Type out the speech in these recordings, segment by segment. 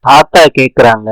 தாத்தா கேக்குறாங்க,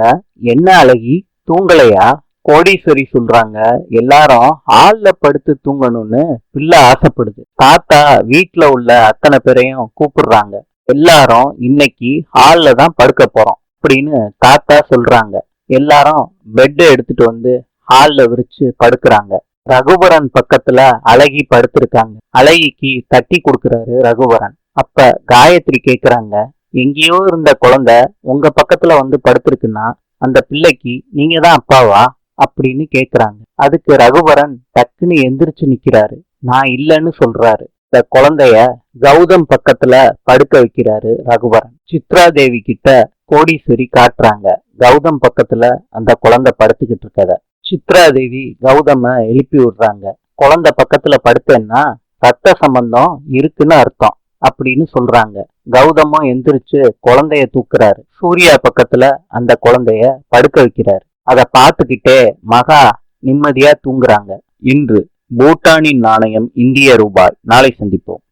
என்ன அழகி, தூங்கலையா? கோடீஸ்வரி சொல்றாங்க, எல்லாரும் ஹால்ல படுத்து தூங்கணும்னு பிள்ளை ஆசைப்படுது. தாத்தா வீட்டுல உள்ள அத்தனை பேரையும் கூப்பிடுறாங்க. எல்லாரும் இன்னைக்கு ஹால்ல தான் படுக்க போறோம் அப்படின்னு தாத்தா சொல்றாங்க. எல்லாரும் பெட் எடுத்துட்டு வந்து ஹால்ல விரிச்சு படுக்கிறாங்க. ரகுவரன் பக்கத்துல அழகி படுத்திருக்காங்க. அழகிக்கு தட்டி கொடுக்கறாரு ரகுவரன். அப்ப காயத்ரி கேக்குறாங்க, எங்கேயோ இருந்த குழந்தை உங்க பக்கத்துல வந்து படுத்திருக்குன்னா அந்த பிள்ளைக்கு நீங்க தான் அப்பாவா அப்படின்னு கேக்குறாங்க. அதுக்கு ரகுவரன் டக்குன்னு எந்திரிச்சு நிக்கிறாரு. நான் இல்லைன்னு சொல்றாரு. இந்த குழந்தைய கௌதம் பக்கத்துல படுக்க வைக்கிறாரு ரகுவரன். சித்ரா தேவி கிட்ட கோடீஸ்வரி காட்டுறாங்க கௌதம் பக்கத்துல அந்த குழந்தை படுத்துக்கிட்டு இருக்கத. சித்ரா தேவி கௌதம எழுப்பி விடுறாங்க. குழந்தை பக்கத்துல படுத்தேன்னா ரத்த சம்பந்தம் இருக்குன்னு அர்த்தம் அப்படின்னு சொல்றாங்க. கௌதமும் எந்திரிச்சு குழந்தைய தூக்குறாரு. சூர்யா பக்கத்துல அந்த குழந்தைய படுக்க வைக்கிறாரு. அதை பார்த்துக்கிட்டே மகா நிம்மதியா தூங்குறாங்க. இன்று பூட்டானின் நாணயம் இந்திய ரூபாய். நாளை சந்திப்போம்.